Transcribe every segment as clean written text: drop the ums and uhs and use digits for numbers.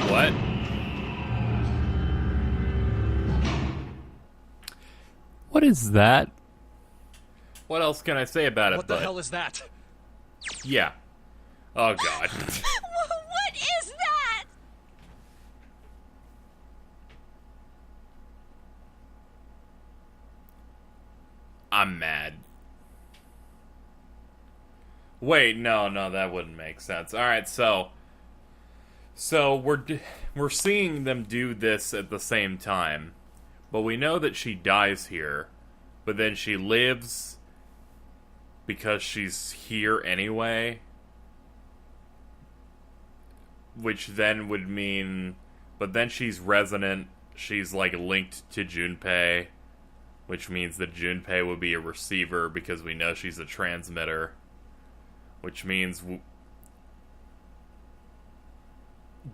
What? What is that? What else can I say about it? What the hell is that? Yeah. Oh, God. What is that? I'm mad. Wait, no, that wouldn't make sense. Alright, so we're seeing them do this at the same time. But we know that she dies here. But then she lives because she's here anyway. Which then would mean... But then she's resonant. She's, like, linked to Junpei. Which means that Junpei would be a receiver because we know she's a transmitter. Which means...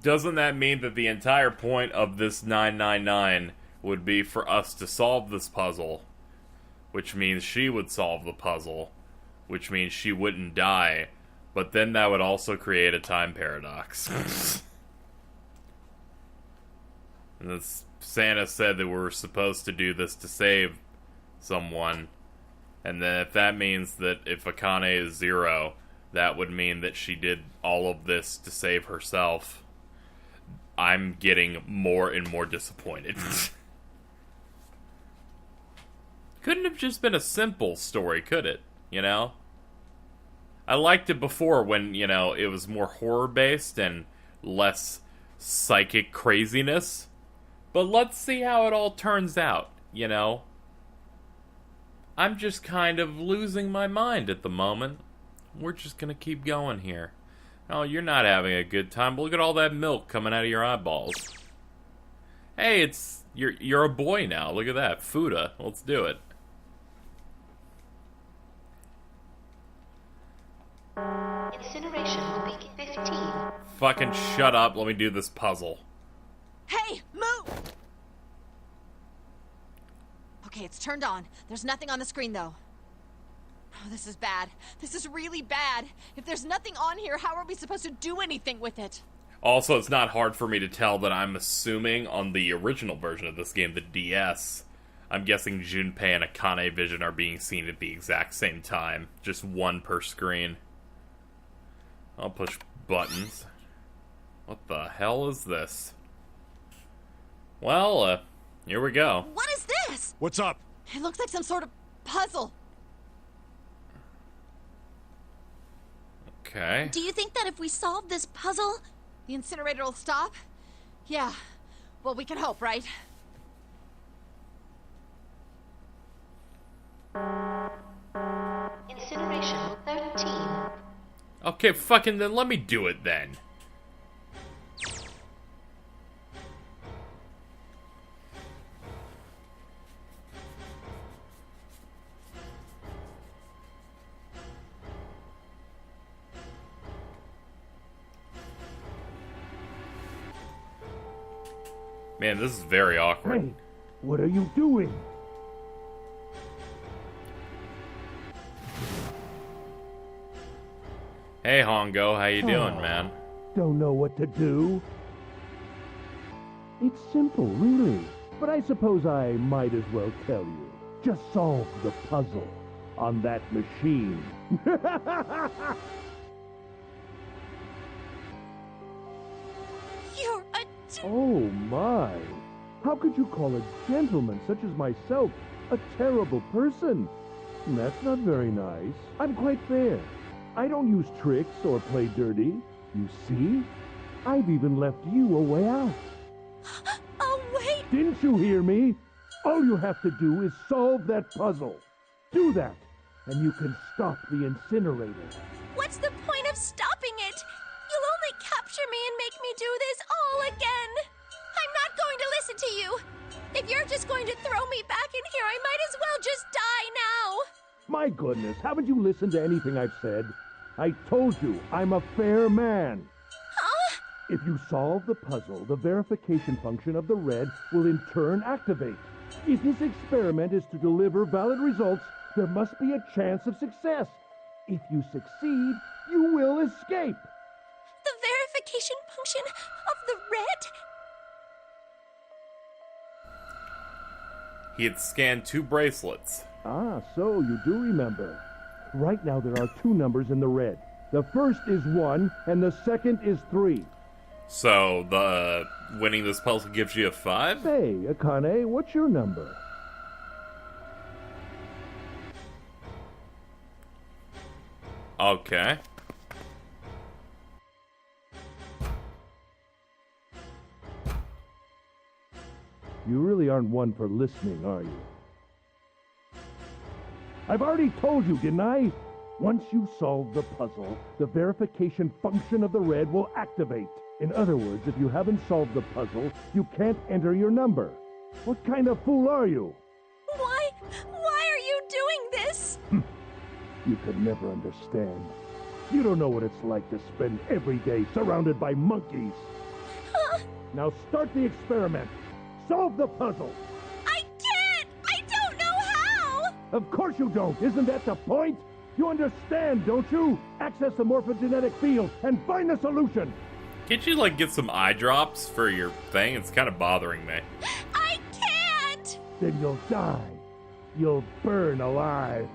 Doesn't that mean that the entire point of this 999 would be for us to solve this puzzle? Which means she would solve the puzzle. Which means she wouldn't die. But then that would also create a time paradox. And Santa said that we're supposed to do this to save someone. And then if that means that if Akane is 0, that would mean that she did all of this to save herself. I'm getting more and more disappointed. Couldn't have just been a simple story, could it? You know? I liked it before when, you know, it was more horror-based and less psychic craziness. But let's see how it all turns out, you know? I'm just kind of losing my mind at the moment. We're just gonna keep going here. Oh, you're not having a good time. Look at all that milk coming out of your eyeballs. Hey, you're a boy now. Look at that. Fuda. Let's do it. Incineration will be 15. Fucking shut up. Let me do this puzzle. Hey, move! Okay, it's turned on. There's nothing on the screen, though. Oh, this is bad. This is really bad. If there's nothing on here, how are we supposed to do anything with it? Also, it's not hard for me to tell that I'm assuming on the original version of this game, the DS, I'm guessing Junpei and Akane Vision are being seen at the exact same time. Just one per screen. I'll push buttons. What the hell is this? Well, here we go. What is this? What's up? It looks like some sort of puzzle. Okay. Do you think that if we solve this puzzle, the incinerator will stop? Yeah. Well, we can hope, right? Incineration 13. Okay, fucking then let me do it then. Man, this is very awkward. Hey, what are you doing? Hey, Hongo, how you doing, man? Don't know what to do? It's simple, really. But I suppose I might as well tell you. Just solve the puzzle on that machine. You're a... Oh, my. How could you call a gentleman such as myself a terrible person? That's not very nice. I'm quite fair. I don't use tricks or play dirty. You see? I've even left you a way out. Oh, wait! Didn't you hear me? All you have to do is solve that puzzle. Do that, and you can stop the incinerator. What's the point of stopping it? You'll only capture me and make me do this all again. I'm not going to listen to you. If you're just going to throw me back in here, I might as well just die now. My goodness, haven't you listened to anything I've said? I told you, I'm a fair man. Huh? If you solve the puzzle, the verification function of the red will in turn activate. If this experiment is to deliver valid results, there must be a chance of success. If you succeed, you will escape. The verification function of the red? He had scanned 2 bracelets. Ah, so you do remember. Right now there are 2 numbers in the red. The first is 1, and the second is 3. So, the winning this puzzle gives you a 5? Say, Akane, what's your number? Okay. You really aren't one for listening, are you? I've already told you, didn't I? Once you solve the puzzle, the verification function of the red will activate. In other words, if you haven't solved the puzzle, you can't enter your number. What kind of fool are you? Why are you doing this? You could never understand. You don't know what it's like to spend every day surrounded by monkeys. Now start the experiment. Solve the puzzle. I can't! I don't know how! Of course you don't. Isn't that the point? You understand, don't you? Access the morphogenetic field and find the solution. Can't you, like, get some eye drops for your thing? It's kind of bothering me. I can't! Then you'll die. You'll burn alive.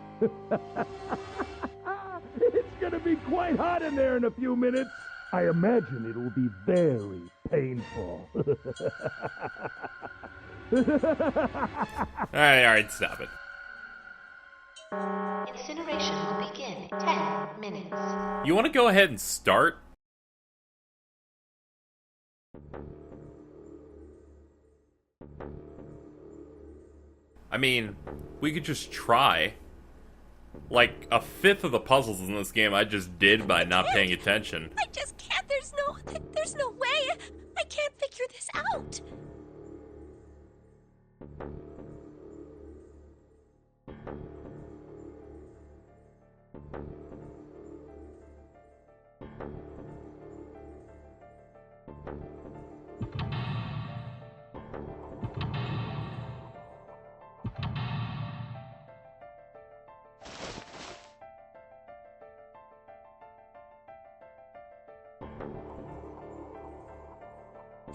It's gonna be quite hot in there in a few minutes. I imagine it will be very painful. Alright, stop it. Incineration will begin in 10 minutes. You want to go ahead and start? I mean, we could just try. Like, a fifth of the puzzles in this game I just did by not paying attention. I just can't. There's no way. I can't figure this out.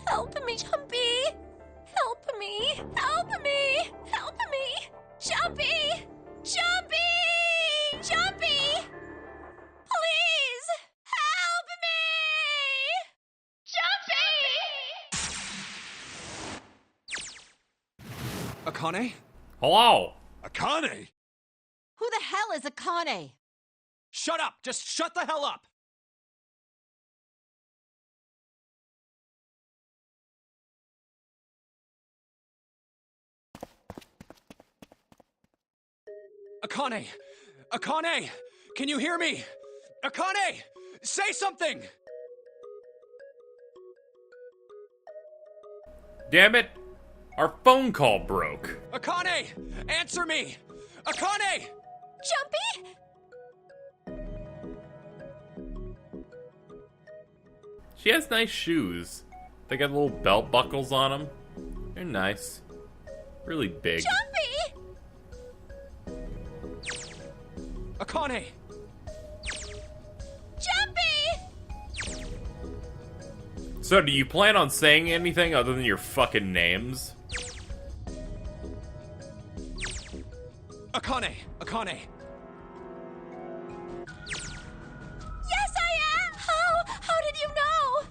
Help me, Jumpy! Help me! Help me! Help me! Jumpy! Jumpy! Jumpy! Please! Help me! Jumpy! Akane? Hello? Akane? Who the hell is Akane? Shut up! Just shut the hell up! Akane! Akane! Can you hear me? Akane! Say something! Damn it! Our phone call broke. Akane! Answer me! Akane! Jumpy? She has nice shoes. They got little belt buckles on them. They're nice. Really big. Jumpy! Akane! Jumpy! So, do you plan on saying anything other than your fucking names? Akane! Akane! Yes, I am! How did you know?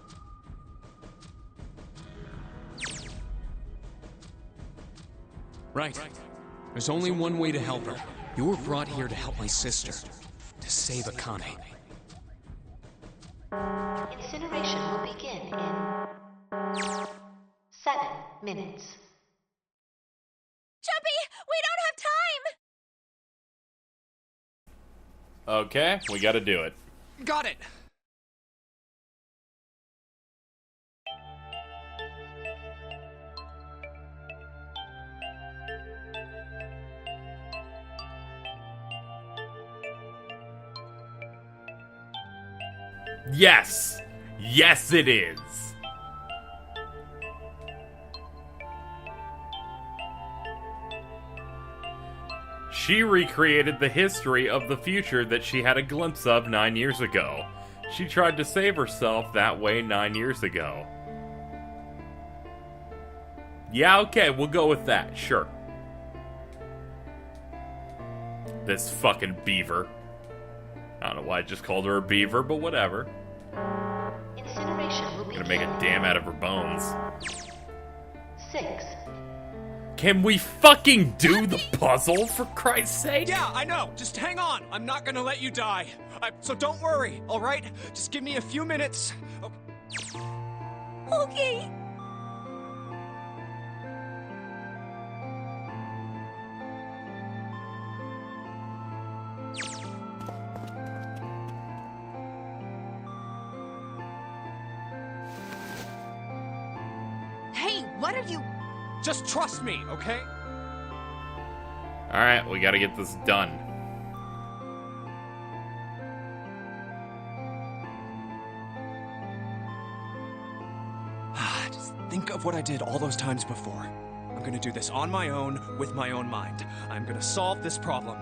Right. There's only one way to help her. You were brought here to help my sister. To save Akane. Incineration will begin in 7 minutes. Jumpy, we don't have time! Okay, we gotta do it. Got it! Yes! Yes, it is! She recreated the history of the future that she had a glimpse of 9 years ago. She tried to save herself that way 9 years ago. Yeah, okay, we'll go with that, sure. This fucking beaver. I don't know why I just called her a beaver, but whatever. Incineration will Gonna begin. make a dam out of her bones. 6. Can we fucking do the puzzle, for Christ's sake? Yeah, I know. Just hang on. I'm not gonna let you die. So don't worry, all right? Just give me a few minutes. Okay. Hey, what are you... Just trust me, okay? Alright, we gotta get this done. Just think of what I did all those times before. I'm gonna do this on my own, with my own mind. I'm gonna solve this problem.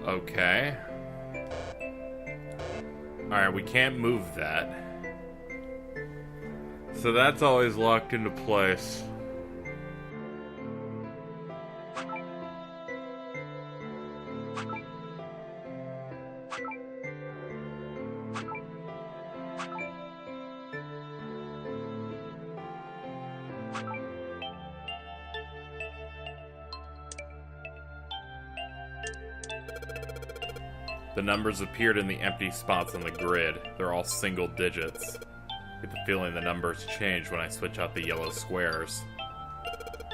Okay. Alright, we can't move that. So that's always locked into place. The numbers appeared in the empty spots on the grid. They're all single digits. I get the feeling the numbers change when I switch out the yellow squares.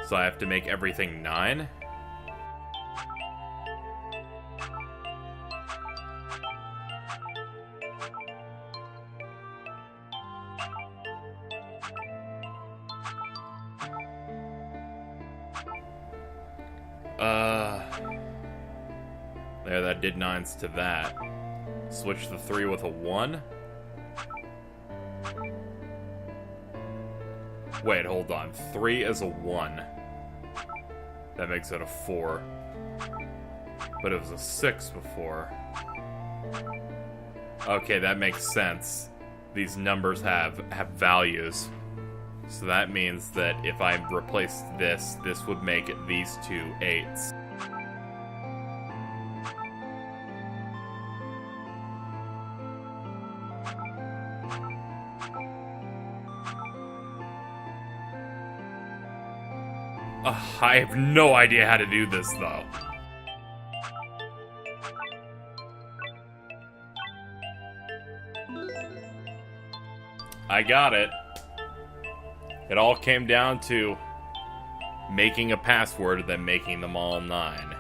So I have to make everything 9? There, that did 9s to that. Switch the 3 with a 1? Wait, hold on. 3 is a 1. That makes it a 4. But it was a 6 before. Okay, that makes sense. These numbers have values. So that means that if I replace this, this would make these two 8s. I have no idea how to do this, though. I got it. It all came down to making a password, then making them all 9.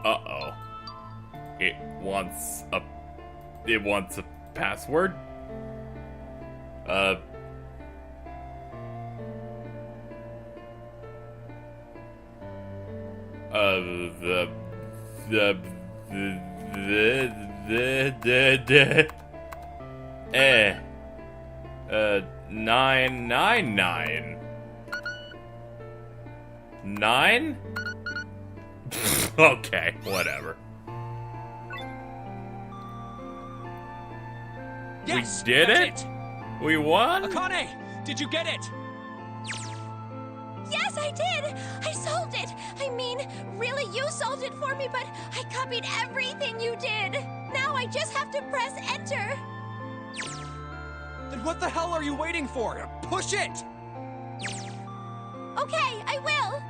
Uh-oh. It wants a password? Nine. 9? Okay, whatever. Yes, We did that's it? We won? Akane, did you get it? Yes, I did! I solved it! I mean, really, you solved it for me, but I copied everything you did! Now I just have to press enter! Then what the hell are you waiting for? Push it! Okay, I will!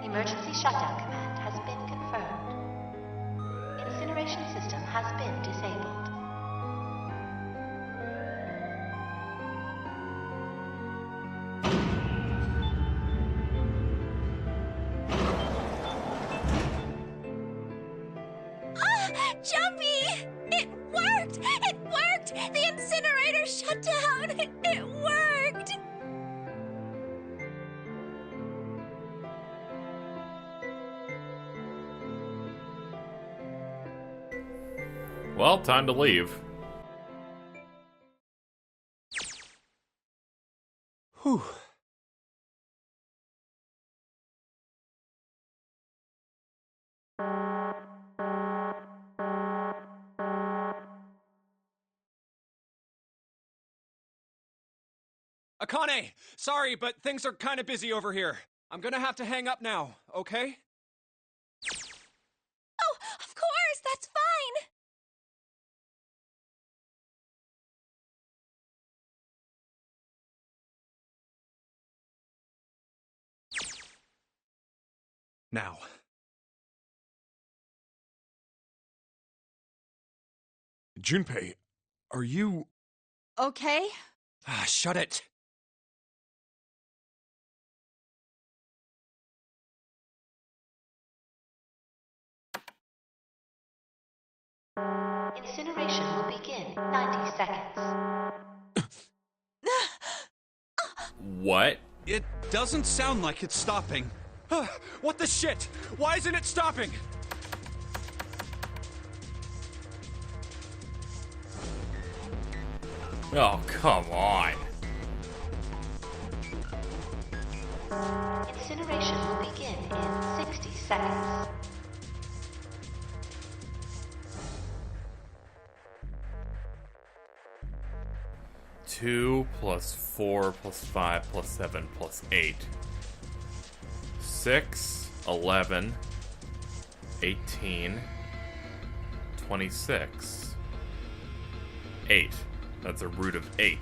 Emergency shutdown command has been confirmed. Incineration system has been disabled. Jumpy! It worked! It worked! The incinerator shut down! It worked! Well, time to leave. Whew. Akane! Sorry, but things are kind of busy over here. I'm gonna have to hang up now, okay? Oh, of course, that's fine. Now. Junpei, are you... Okay? Ah, shut it. Incineration will begin in 90 seconds. What? It doesn't sound like it's stopping. What the shit? Why isn't it stopping? Oh, come on. Incineration will begin in 60 seconds. Two plus 4 plus 5 plus 7 plus 8. 6, 11, 18, 26. 8. That's a root of 8.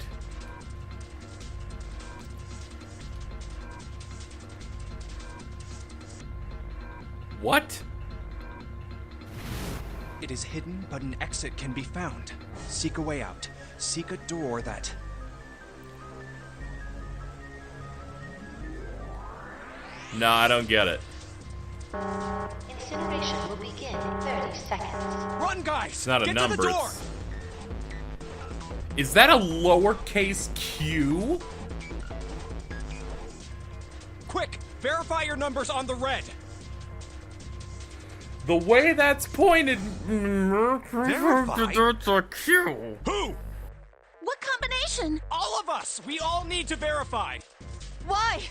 What? It is hidden, but an exit can be found. Seek a way out. Seek a door that... No, I don't get it. Incineration will begin in 30 seconds. Run, guys! It's not a Get number. to the door! Is that a lowercase q? Quick! Verify your numbers on the red! The way that's pointed... Verify? That's a q. Who? What combination? All of us! We all need to verify! Why?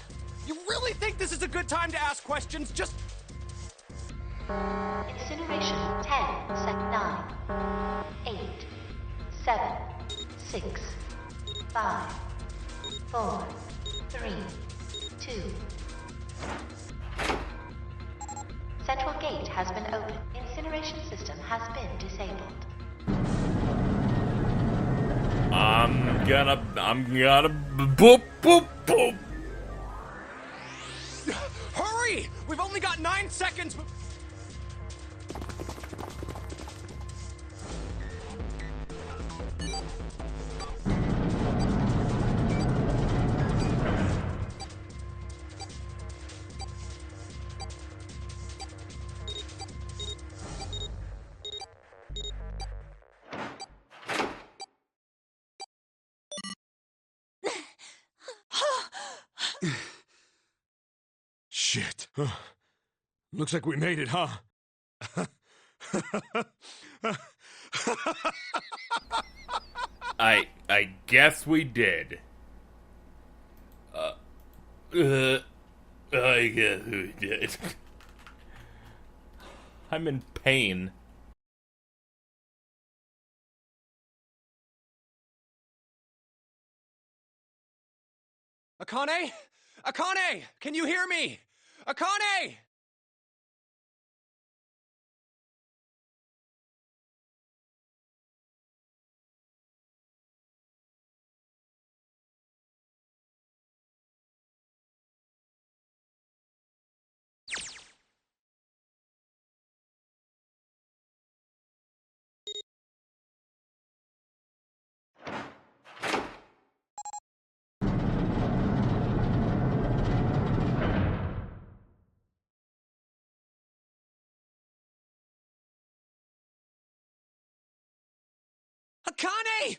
You really think this is a good time to ask questions? Just... Incineration 10, 9, 8, 7, 6, 5, 4, 3, 2. Central gate has been opened. Incineration system has been disabled. I'm gonna boop, boop, boop. Hurry! We've only got 9 seconds. Shit. Looks like we made it, huh? I guess we did. I guess we did. I'm in pain. Akane? Akane! Can you hear me? Akane! Akane!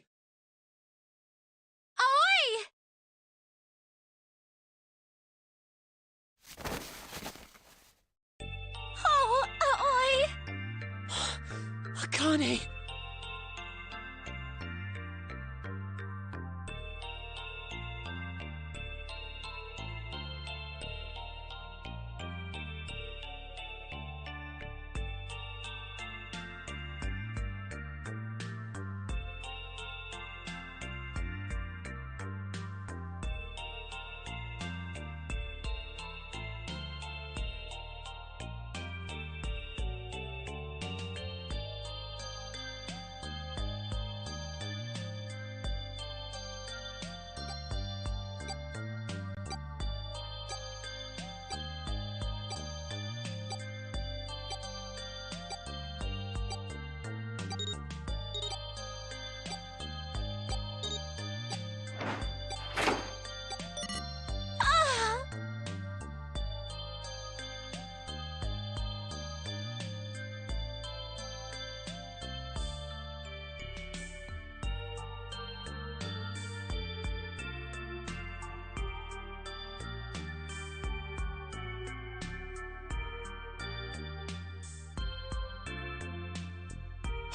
Oi! Oh, oi! Akane!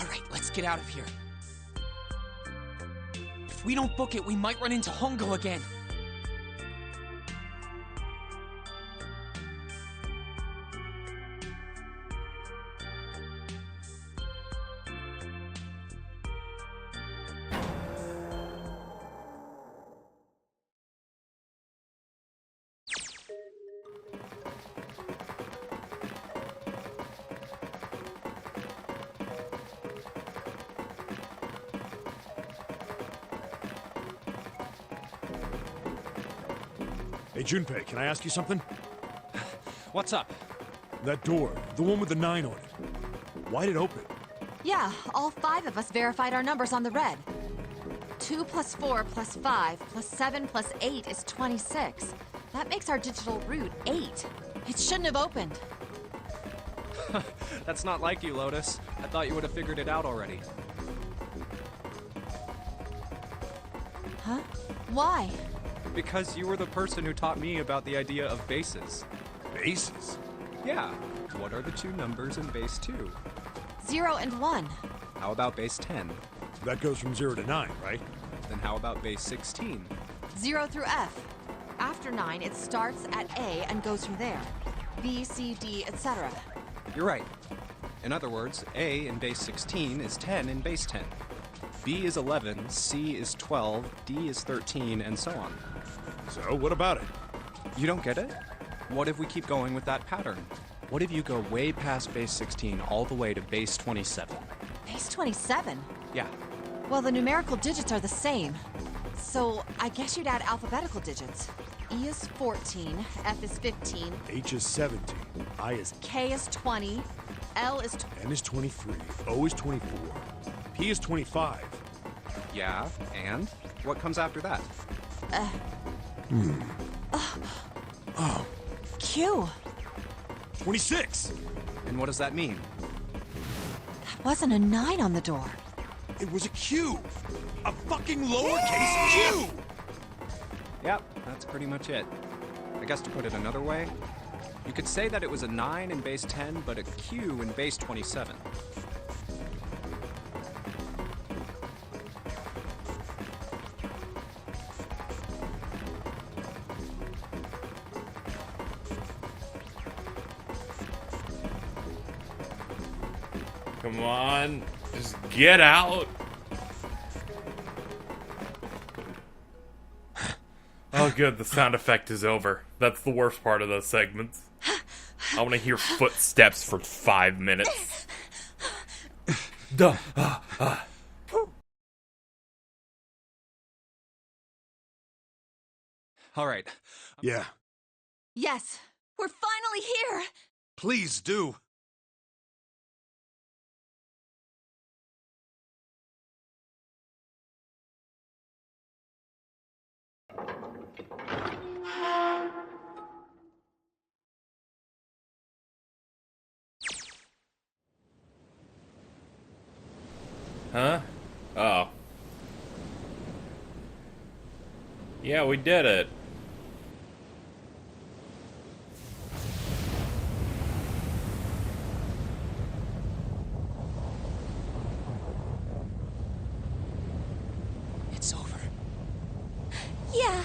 Alright, let's get out of here. If we don't book it, we might run into Hongo again. Hey, Junpei, can I ask you something? What's up? That door, the one with the 9 on it. Why'd it open? Yeah, all 5 of us verified our numbers on the red. 2 plus 4 plus 5 plus 7 plus 8 is 26. That makes our digital route 8. It shouldn't have opened. That's not like you, Lotus. I thought you would have figured it out already. Huh? Why? Because you were the person who taught me about the idea of bases. Bases? Yeah. What are the 2 numbers in base 2? 0 and 1. How about base 10? That goes from 0 to 9, right? Then how about base 16? 0 through F. After 9, it starts at A and goes from there. B, C, D, etc. You're right. In other words, A in base 16 is 10 in base 10. B is 11, C is 12, D is 13, and so on. So, what about it? You don't get it? What if we keep going with that pattern? What if you go way past base 16 all the way to base 27? Base 27? Yeah. Well, the numerical digits are the same. So, I guess you'd add alphabetical digits. E is 14, F is 15, H is 17, I is K is 20, L is... N is 23, O is 24, P is 25. Yeah, and? What comes after that? Oh, Q. 26! And what does that mean? That wasn't a 9 on the door. It was a Q! A fucking lowercase Q! Yep, that's pretty much it. I guess to put it another way, you could say that it was a 9 in base 10, but a Q in base 27. Come on, just get out. Oh, good, the sound effect is over. That's the worst part of those segments. I want to hear footsteps for 5 minutes. Duh. All right. Yeah, Yes, we're finally here! please do. Huh? Oh. Yeah, we did it. It's over. Yeah.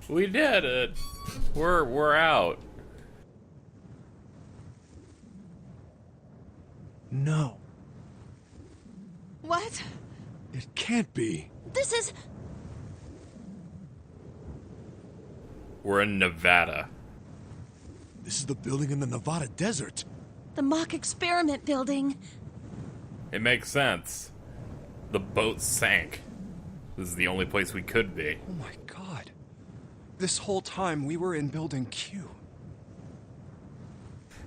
We did it. We're out. No, What? it can't be. This is... We're in Nevada. This is the building in the Nevada desert. the mock experiment building. It makes sense. The boat sank. This is the only place we could be. Oh my god. This whole time we were in Building Q.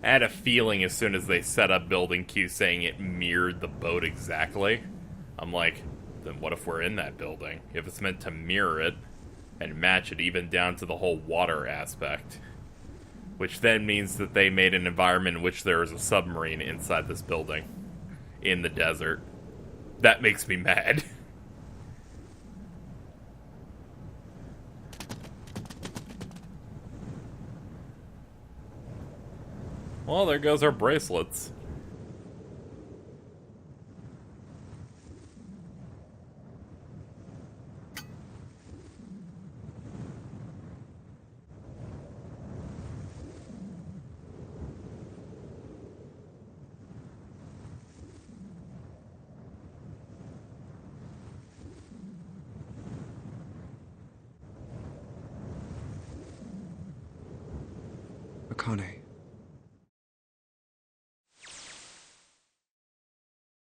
I had a feeling as soon as they set up Building Q saying it mirrored the boat exactly. I'm like, then what if we're in that building? If it's meant to mirror it, and match it even down to the whole water aspect. Which then means that they made an environment in which there is a submarine inside this building. In the desert. That makes me mad. Well, there goes our bracelets. Akane.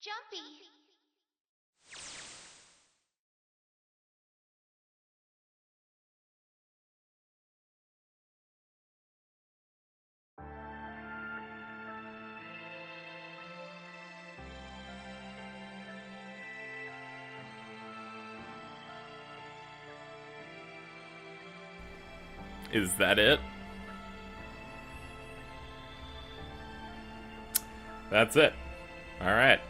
Jumpy. Is that it? That's it. Alright.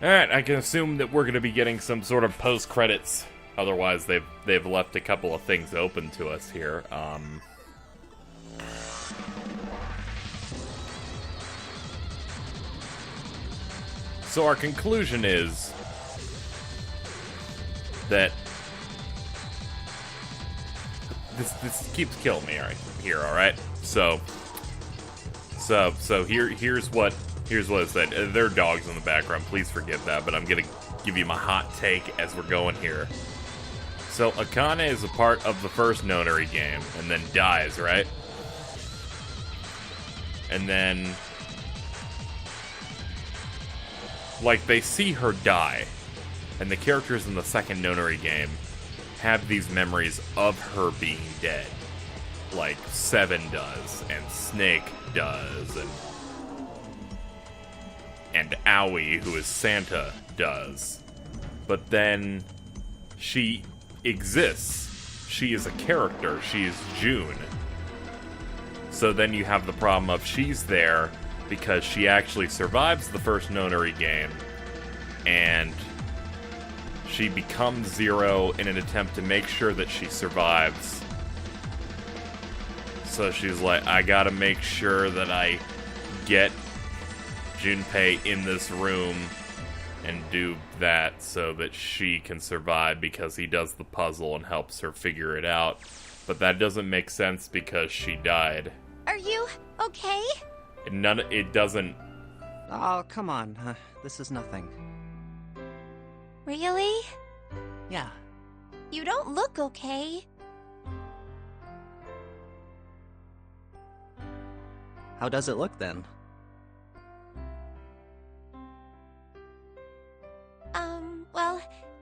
Alright, I can assume that we're going to be getting some sort of post-credits. Otherwise, they've left a couple of things open to us here. So our conclusion is that this keeps killing me right here, alright? So here's what it said. There are dogs in the background, please forgive that, but I'm gonna give you my hot take as we're going here. So Akane is a part of the first Nonary game, and then dies, right? And then, like, they see her die, and the characters in the second Nonary game have these memories of her being dead. Like Seven does, and Snake does, and Aoi, who is Santa, does. But then she exists. She is a character. She is June. So then you have the problem of she's there because she actually survives the first Nonary game, and she becomes Zero in an attempt to make sure that she survives. So she's like, I gotta make sure that I get Junpei in this room and do that so that she can survive because he does the puzzle and helps her figure it out. But that doesn't make sense because she died. Are you okay? It doesn't... Oh, come on. This is nothing. Really? Yeah. You don't look okay. How does it look then? Well,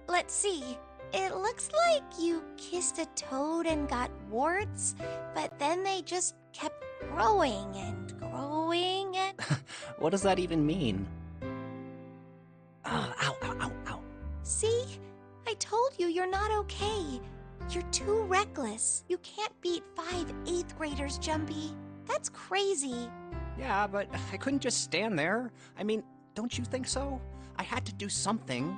let's see. It looks like you kissed a toad and got warts, but then they just kept growing and growing and... What does that even mean? Ow, ow, ow, ow. See? I told you you're not okay. You're too reckless. You can't beat 5 8th graders, Jumpy. That's crazy. Yeah, but I couldn't just stand there. I mean, don't you think so? I had to do something.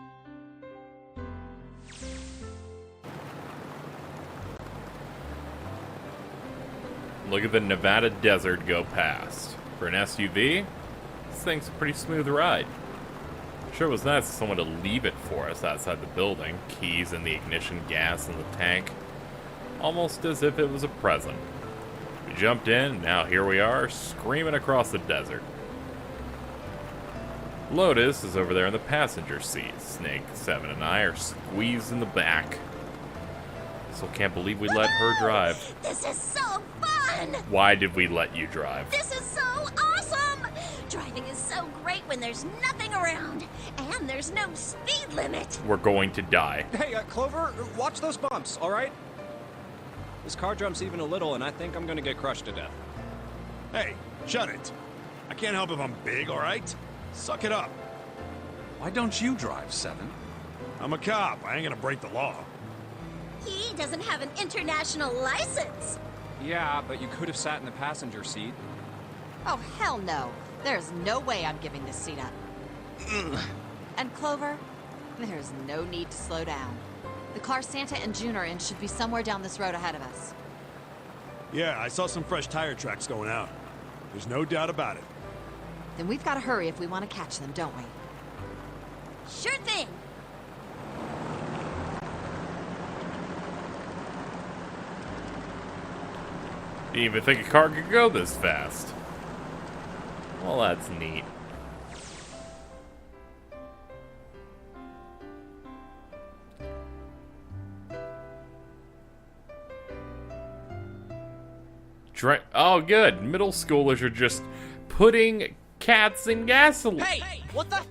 Look at the Nevada desert go past. For an SUV, this thing's a pretty smooth ride. Sure was nice of someone to leave it for us outside the building. Keys and the ignition gas in the tank. Almost as if it was a present. We jumped in, and now here we are, screaming across the desert. Lotus is over there in the passenger seat. Snake, Seven, and I are squeezed in the back. Still can't believe we let her drive. This is so fun! Why did we let you drive? This is so awesome! Driving is so great when there's nothing around, and there's no speed limit. We're going to die. Hey, Clover, watch those bumps, all right? This car jumps even a little, and I think I'm gonna get crushed to death. Hey, shut it. I can't help if I'm big, all right? Suck it up. Why don't you drive, Seven? I'm a cop. I ain't gonna break the law. He doesn't have an international license. Yeah, but you could have sat in the passenger seat. Oh, hell no. There's no way I'm giving this seat up. And Clover, there's no need to slow down. The car Santa and June are in should be somewhere down this road ahead of us. Yeah, I saw some fresh tire tracks going out. There's no doubt about it. Then we've got to hurry if we want to catch them, don't we? Sure thing. Didn't even think a car could go this fast. Well, that's neat. Oh, good. Middle schoolers are just putting cats in gasoline. Hey! What the?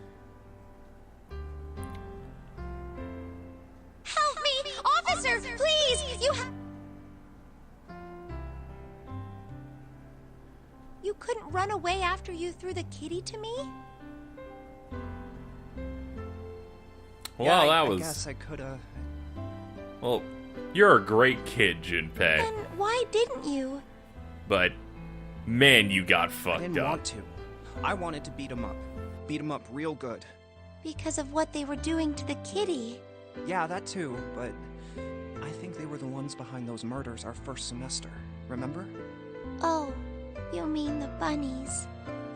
Help me! Officer, please! You couldn't run away after you threw the kitty to me? Well, that was... I guess I could've... Well, you're a great kid, Junpei. Then why didn't you? But, man, you got I fucked didn't up. want to. I wanted to beat him up. Beat him up real good. Because of what they were doing to the kitty. Yeah, that too, but... I think they were the ones behind those murders our first semester. Remember? Oh, you mean the bunnies.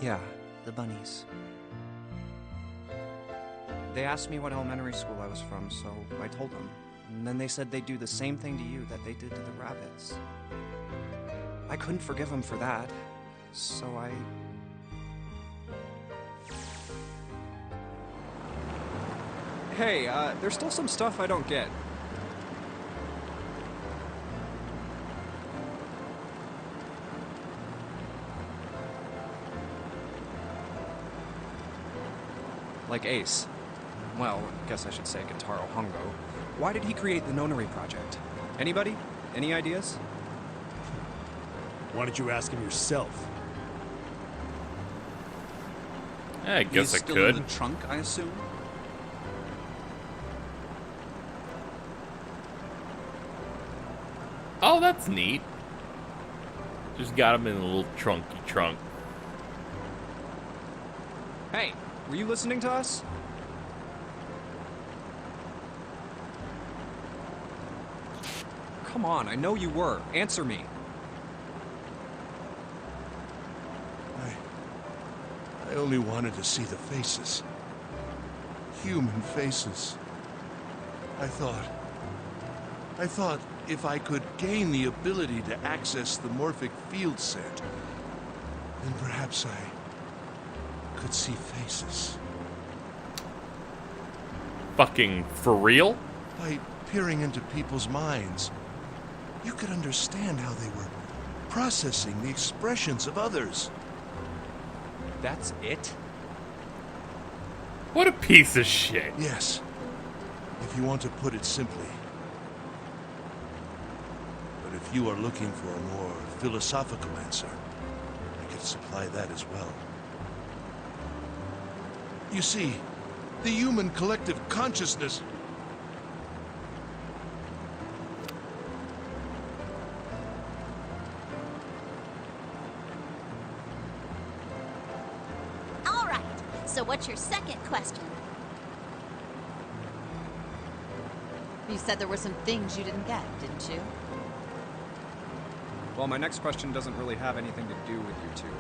Yeah, the bunnies. They asked me what elementary school I was from, so I told them. And then they said they'd do the same thing to you that they did to the rabbits. I couldn't forgive them for that, so I... Hey, there's still some stuff I don't get. Like Ace. Well, I guess I should say Gentaro Hongo. Why did he create the Nonary Project? Anybody? Any ideas? Why don't you ask him yourself? I guess I He's still could. in the trunk, I assume? Oh, that's neat. Just got him in a little trunky trunk. Hey, were you listening to us? Come on, I know you were. Answer me. I only wanted to see the faces. Human faces. I thought if I could gain the ability to access the morphic field set, then perhaps I could see faces. Fucking for real? By peering into people's minds, you could understand how they were processing the expressions of others. That's it? What a piece of shit. Yes, if you want to put it simply. But if you are looking for a more philosophical answer, I could supply that as well. You see, the human collective consciousness... All right, so what's your second question? You said there were some things you didn't get, didn't you? Well, my next question doesn't really have anything to do with you two.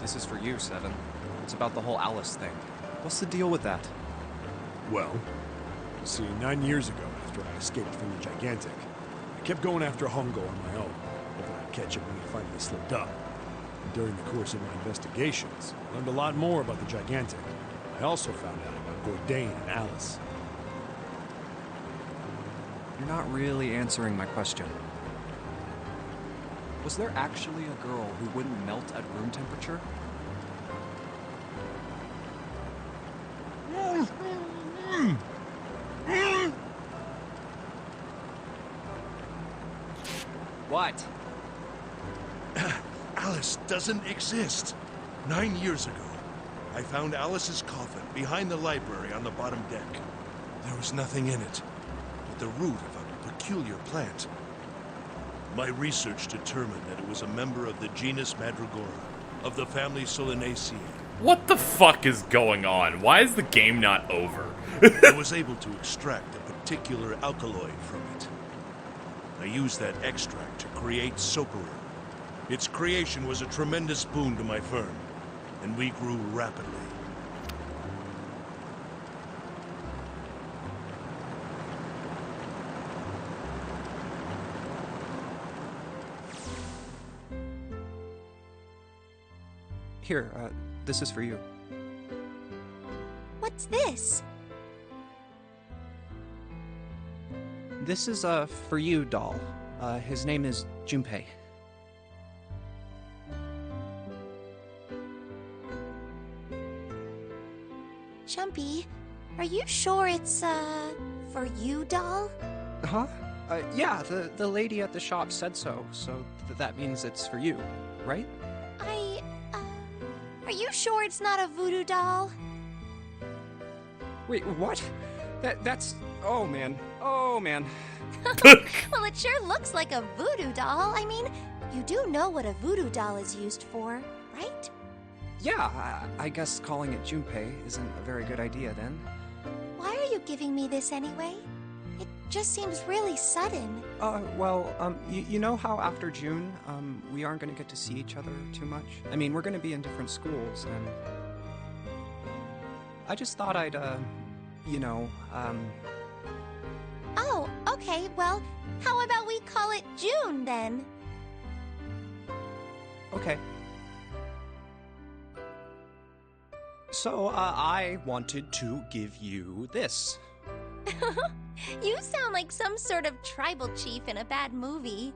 This is for you, Seven. It's about the whole Alice thing. What's the deal with that? Well, you see, 9 years ago, after I escaped from the Gigantic, I kept going after Hongo on my own, hoping I'd catch him when he finally slipped up. And during the course of my investigations, I learned a lot more about the Gigantic. I also found out about Bourdain and Alice. You're not really answering my question. Was there actually a girl who wouldn't melt at room temperature? What? Alice doesn't exist. 9 years ago, I found Alice's coffin behind the library on the bottom deck. There was nothing in it but the root of a peculiar plant. My research determined that it was a member of the genus Mandragora, of the family Solanaceae. What the fuck is going on? Why is the game not over? I was able to extract a particular alkaloid from it. I used that extract to create Soparil. Its creation was a tremendous boon to my firm, and we grew rapidly. Here, this is for you. What's this? This is, for you, doll. His name is Junpei. Jumpy, are you sure it's, for you, doll? Huh? Yeah, the lady at the shop said so, so that means it's for you, right? Are you sure it's not a voodoo doll? Wait, what? That's... Oh, man. Oh, man. Well, it sure looks like a voodoo doll. I mean, you do know what a voodoo doll is used for, right? Yeah, I guess calling it Junpei isn't a very good idea then. Why are you giving me this anyway? It just seems really sudden. You know how after June, we aren't gonna get to see each other too much? I mean, we're gonna be in different schools, and... I just thought I'd, Oh, okay, well, how about we call it June, then? Okay. So, I wanted to give you this. You sound like some sort of tribal chief in a bad movie.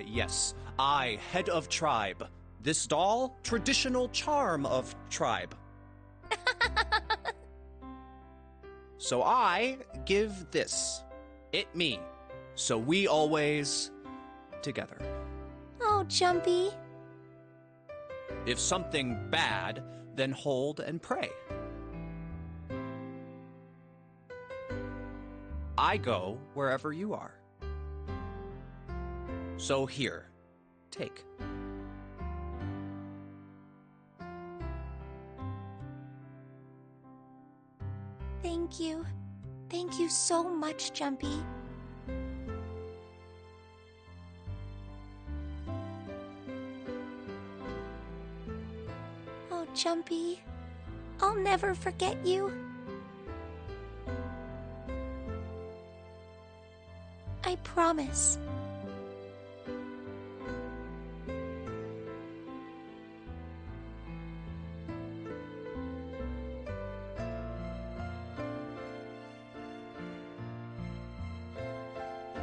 Yes. I, head of tribe. This doll, traditional charm of tribe. So I give this. It me. So we always together. Oh, Jumpy. If something bad, then hold and pray. I go wherever you are. So here, take. Thank you. Thank you so much, Jumpy. Oh, Jumpy. I'll never forget you. I promise.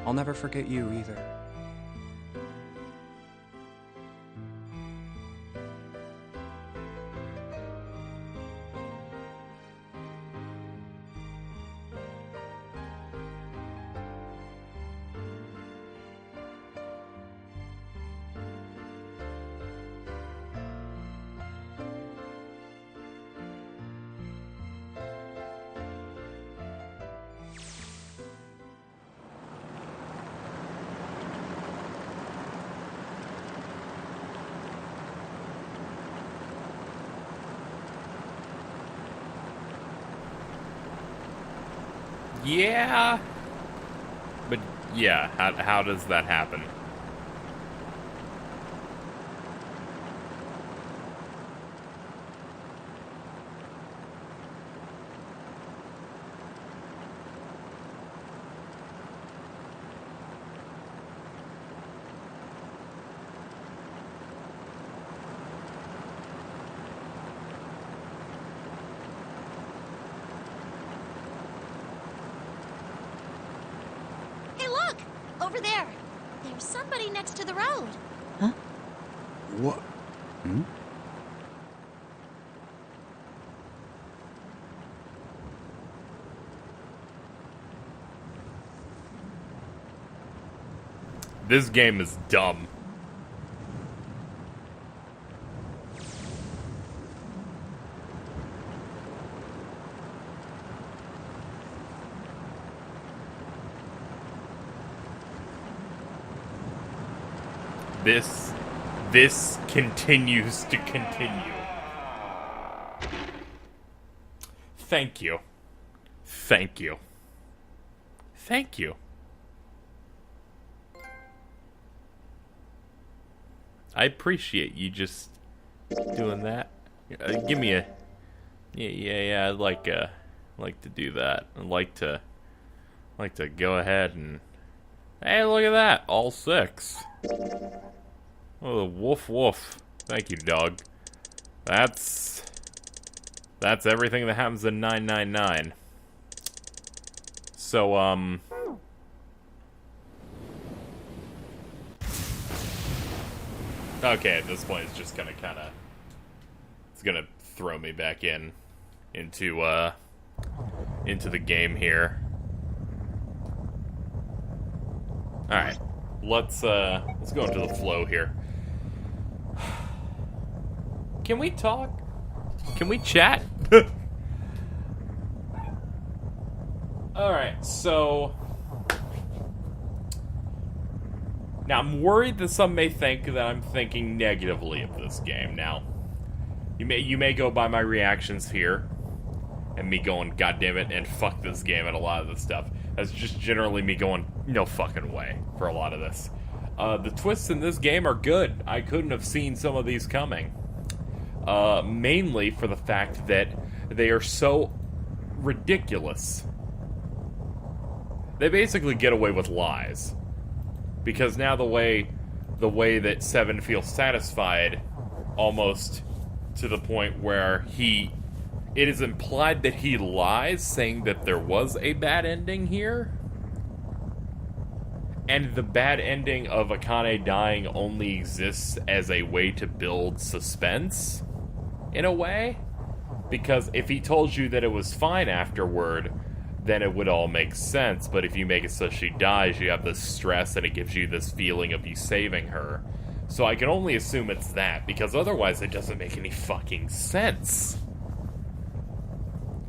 I'll never forget you either. Yeah. But yeah, how does that happen? Over there. There's somebody next to the road. Huh? What? Hmm? This game is dumb. This continues to continue. Thank you. Thank you. Thank you. I appreciate you just doing that. Give me a... Yeah, I'd like to do that. I'd like to go ahead and... Hey, look at that! All 6. Oh, woof woof. Thank you, dog. That's everything that happens in 999. So, okay, at this point it's just gonna it's gonna throw me back into the game here. Alright. Let's go into the flow here. Can we talk? Can we chat? Alright, so... Now, I'm worried that some may think that I'm thinking negatively of this game. Now, you may go by my reactions here, and me going, God damn it, and fuck this game, and a lot of this stuff. That's just generally me going, no fucking way, for a lot of this. The twists in this game are good. I couldn't have seen some of these coming. Mainly for the fact that they are so ridiculous. They basically get away with lies. Because now the way that Seven feels satisfied, almost to the point where it is implied that he lies, saying that there was a bad ending here. And the bad ending of Akane dying only exists as a way to build suspense, in a way. Because if he told you that it was fine afterward, then it would all make sense. But if you make it so she dies, you have this stress and it gives you this feeling of you saving her. So I can only assume it's that, because otherwise it doesn't make any fucking sense.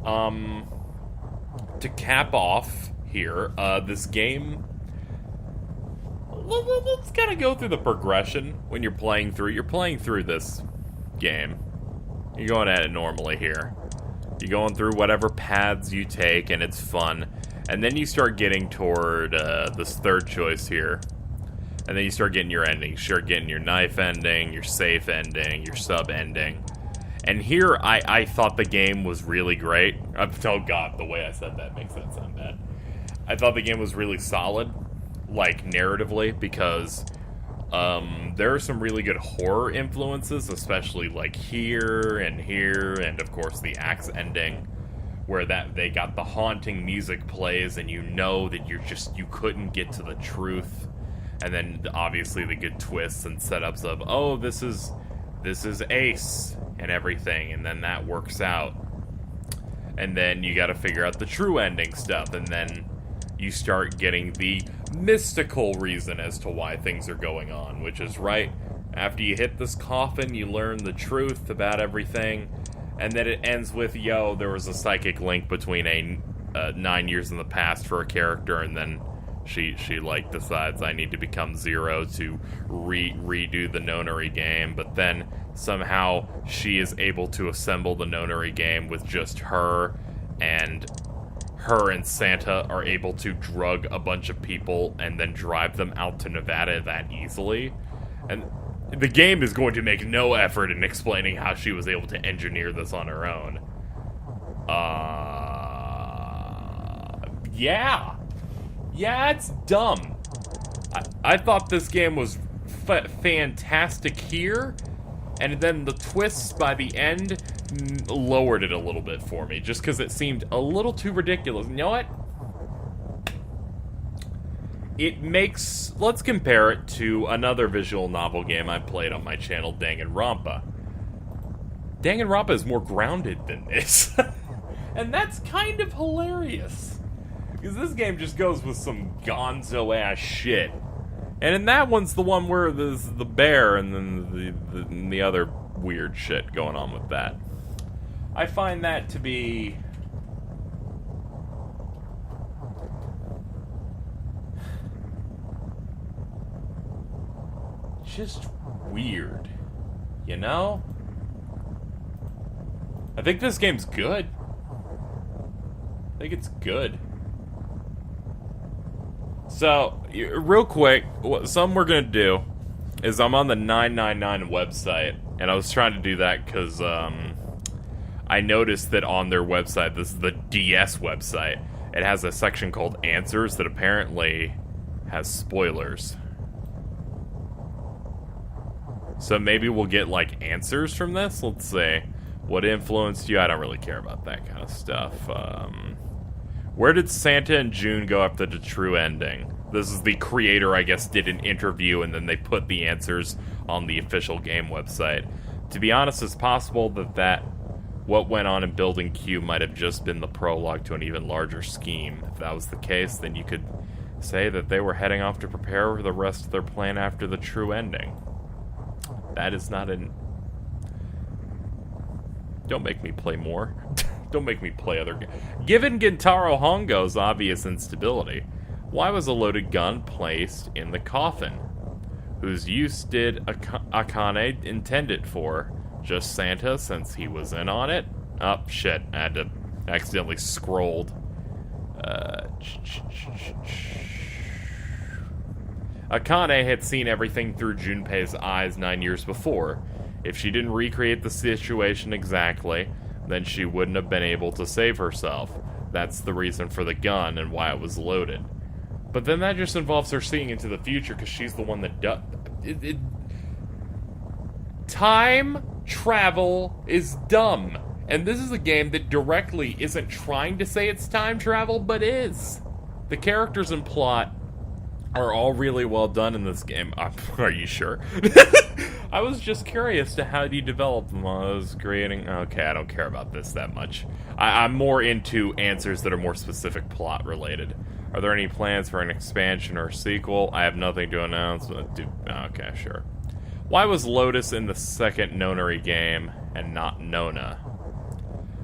To cap off here, this game... Let's kind of go through the progression when you're playing through this game. You're going at it normally here. You're going through whatever paths you take, and it's fun. And then you start getting toward this third choice here. And then you start getting your ending. You start getting your knife ending, your safe ending, your sub ending. And here, I thought the game was really great. Oh god, the way I said that makes that sound bad. I thought the game was really solid, like, narratively, because there are some really good horror influences, especially, like, here, and of course the axe ending, where they got the haunting music plays, and you know that you couldn't get to the truth. And then, obviously, the good twists and setups of, oh, this is Ace, and everything, and then that works out. And then you gotta figure out the true ending stuff, and then you start getting the mystical reason as to why things are going on, which is right after you hit this coffin, you learn the truth about everything, and then it ends with, yo, there was a psychic link between 9 years in the past for a character, and then she like decides I need to become Zero to redo the Nonary game, but then somehow she is able to assemble the Nonary game with just her, and her and Santa are able to drug a bunch of people and then drive them out to Nevada that easily. And the game is going to make no effort in explaining how she was able to engineer this on her own. Yeah, it's dumb. I thought this game was fantastic here, and then the twists by the end lowered it a little bit for me, just because it seemed a little too ridiculous. You know what? Let's compare it to another visual novel game I played on my channel, Danganronpa. Danganronpa is more grounded than this. And that's kind of hilarious. Because this game just goes with some gonzo-ass shit. And in that one's the one where there's the bear and then the other weird shit going on with that. I find that to be... just weird. You know? I think this game's good. I think it's good. So, real quick, something we're gonna do is I'm on the 999 website, and I was trying to do that because I noticed that on their website, this is the DS website, it has a section called Answers that apparently has spoilers. So maybe we'll get, like, answers from this? Let's see. What influenced you? I don't really care about that kind of stuff. Where did Santa and June go after the true ending? This is the creator, I guess, did an interview, and then they put the answers on the official game website. To be honest, it's possible that what went on in Building Q might have just been the prologue to an even larger scheme. If that was the case, then you could say that they were heading off to prepare for the rest of their plan after the true ending. That is not an... Don't make me play more. Don't make me play other games. Given Gintaro Hongo's obvious instability, why was a loaded gun placed in the coffin? Whose use did Akane intend it for? Just Santa, since he was in on it? Oh, shit. I had to accidentally scrolled. Akane had seen everything through Junpei's eyes 9 years before. If she didn't recreate the situation exactly, then she wouldn't have been able to save herself. That's the reason for the gun and why it was loaded. But then that just involves her seeing into the future because she's the one that does... Time travel is dumb. And this is a game that directly isn't trying to say it's time travel, but is. The characters and plot are all really well done in this game. Are you sure? I was just curious to how do you develop them. I was creating... Okay, I don't care about this that much. I'm more into answers that are more specific plot related. Are there any plans for an expansion or sequel? I have nothing to announce. Okay, sure. Why was Lotus in the second Nonary game and not Nona?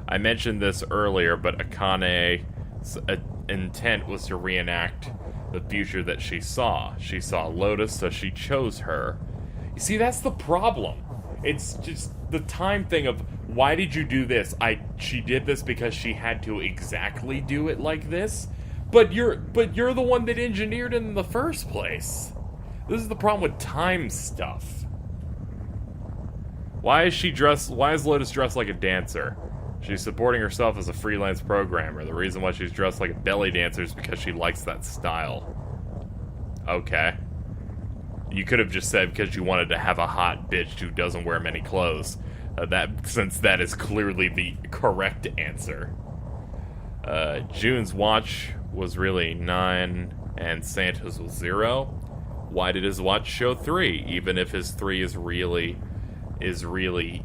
I mentioned this earlier, but Akane's intent was to reenact the future that she saw. She saw Lotus, so she chose her. You see, that's the problem. It's just the time thing of, why did you do this? She did this because she had to exactly do it like this? But you're the one that engineered it in the first place. This is the problem with time stuff. Why is Lotus dressed like a dancer? She's supporting herself as a freelance programmer. The reason why she's dressed like a belly dancer is because she likes that style. Okay. You could have just said because you wanted to have a hot bitch who doesn't wear many clothes. Since that is clearly the correct answer. June's watch was really 9 and Santa's was 0. Why did his watch show 3? Even if his 3 is really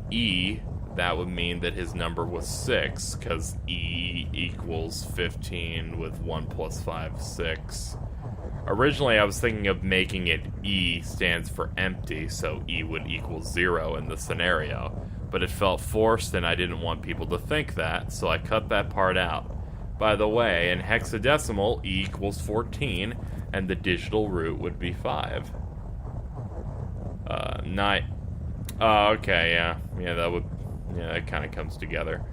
E, that would mean that his number was 6, because E equals 15 with 1 plus 5, 6. Originally, I was thinking of making it E stands for empty, so E would equal 0 in the scenario. But it felt forced, and I didn't want people to think that, so I cut that part out. By the way, in hexadecimal, E equals 14, and the digital root would be 5. 9. Oh, okay, yeah. Yeah, that kind of comes together.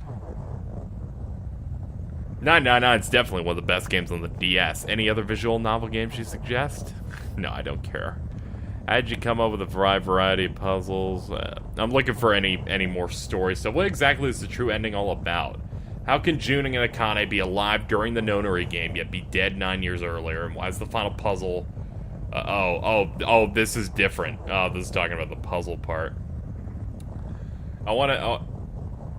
999 is definitely one of the best games on the DS. Any other visual novel games you suggest? No, I don't care. How'd you come up with a variety of puzzles? I'm looking for any more stories. So what exactly is the true ending all about? How can June and Akane be alive during the Nonary game, yet be dead 9 years earlier? And why is the final puzzle... this is different. Oh, this is talking about the puzzle part. I want to...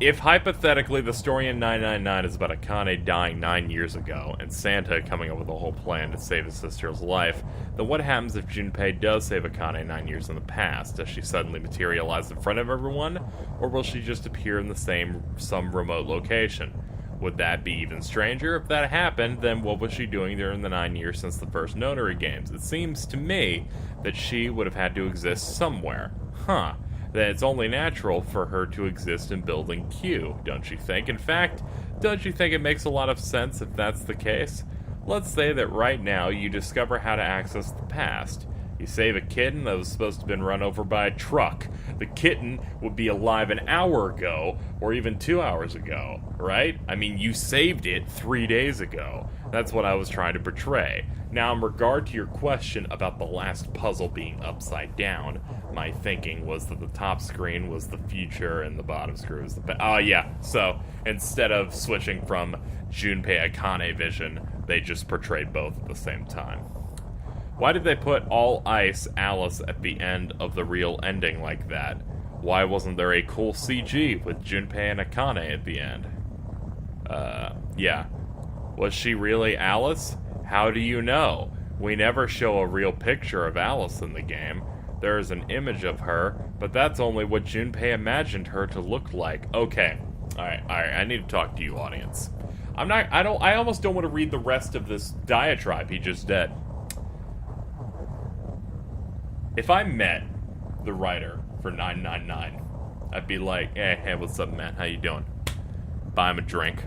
if hypothetically the story in 999 is about Akane dying 9 years ago, and Santa coming up with a whole plan to save his sister's life, then what happens if Junpei does save Akane 9 years in the past? Does she suddenly materialize in front of everyone, or will she just appear in some remote location? Would that be even stranger? If that happened, then what was she doing during the 9 years since the first Nonary games? It seems to me that she would have had to exist somewhere. Huh. Then it's only natural for her to exist in Building Q, don't you think? In fact, don't you think it makes a lot of sense if that's the case? Let's say that right now you discover how to access the past. You save a kitten that was supposed to have been run over by a truck. The kitten would be alive an hour ago, or even 2 hours ago, right? I mean, you saved it 3 days ago. That's what I was trying to portray. Now, in regard to your question about the last puzzle being upside down, my thinking was that the top screen was the future and the bottom screen was the oh yeah, so instead of switching from Junpei Akane vision, they just portrayed both at the same time. Why did they put all ice Alice at the end of the real ending like that? Why wasn't there a cool CG with Junpei and Akane at the end? Yeah. Was she really Alice? How do you know? We never show a real picture of Alice in the game. There is an image of her, but that's only what Junpei imagined her to look like. Okay. Alright, I need to talk to you, audience. I almost don't want to read the rest of this diatribe he just did. If I met the writer for 999, I'd be like, hey, what's up, man? How you doing? Buy him a drink.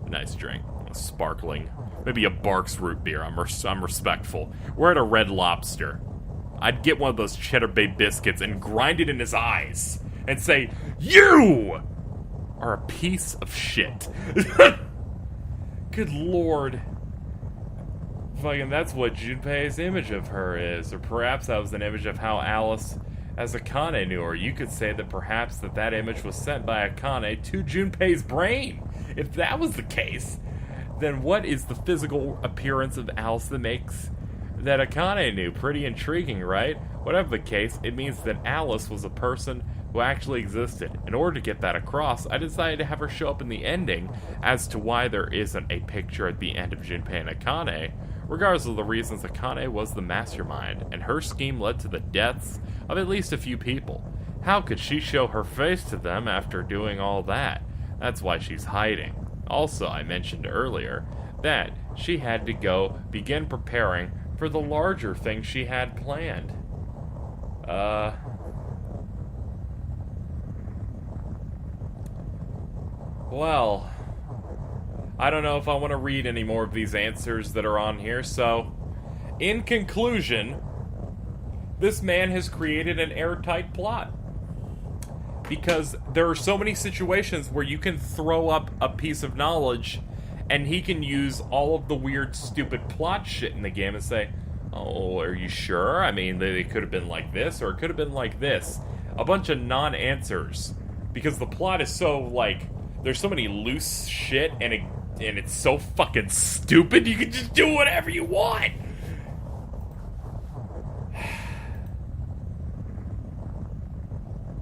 A nice drink. A sparkling. Maybe a Barks root beer. I'm respectful. We're at a Red Lobster. I'd get one of those Cheddar Bay biscuits and grind it in his eyes and say, you are a piece of shit. Good lord. Fucking, that's what Junpei's image of her is. Or perhaps that was an image of how Alice as Akane knew her. You could say that perhaps that image was sent by Akane to Junpei's brain. If that was the case, then what is the physical appearance of Alice that makes that Akane knew? Pretty intriguing, right? Whatever the case, it means that Alice was a person who actually existed. In order to get that across, I decided to have her show up in the ending as to why there isn't a picture at the end of Junpei and Akane. Regardless of the reasons, Akane was the mastermind, and her scheme led to the deaths of at least a few people. How could she show her face to them after doing all that? That's why she's hiding. Also, I mentioned earlier that she had to go begin preparing for the larger thing she had planned. Well, I don't know if I want to read any more of these answers that are on here, so in conclusion, this man has created an airtight plot. Because there are so many situations where you can throw up a piece of knowledge and he can use all of the weird, stupid plot shit in the game and say, oh, are you sure? I mean, they could have been like this, or it could have been like this. A bunch of non-answers. Because the plot is so, like, there's so many loose shit, and it's so fucking stupid, you can just do whatever you want!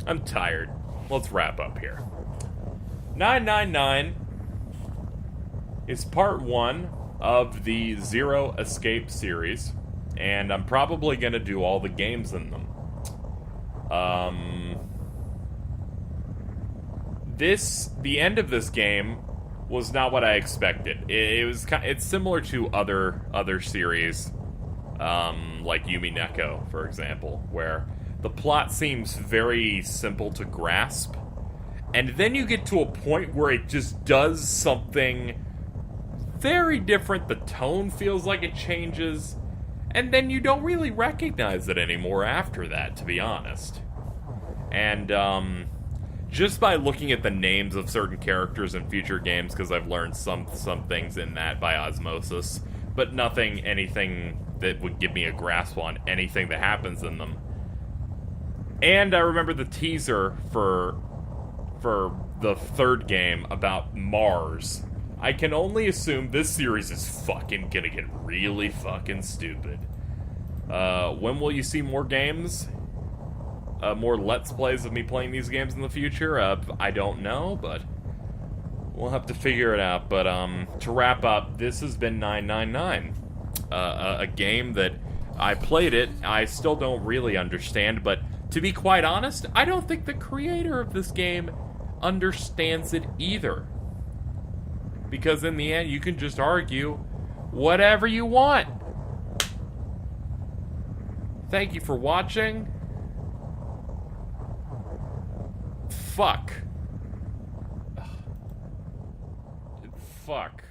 I'm tired. Let's wrap up here. 999 is part 1 of the Zero Escape series, and I'm probably going to do all the games in them. The end of this game was not what I expected. It's similar to other series, like Yumi Neko, for example, where the plot seems very simple to grasp, and then you get to a point where it just does something very different. The tone feels like it changes, and then you don't really recognize it anymore after that, to be honest. And, just by looking at the names of certain characters in future games, because I've learned some things in that by osmosis, but anything that would give me a grasp on anything that happens in them. And I remember the teaser for the third game about Mars. I can only assume this series is fucking gonna get really fucking stupid. When will you see more games? More Let's Plays of me playing these games in the future? I don't know, but we'll have to figure it out. But, to wrap up, this has been 999. A game that I played it, I still don't really understand, but to be quite honest, I don't think the creator of this game understands it either. Because in the end, you can just argue whatever you want. Thank you for watching. Fuck. Fuck.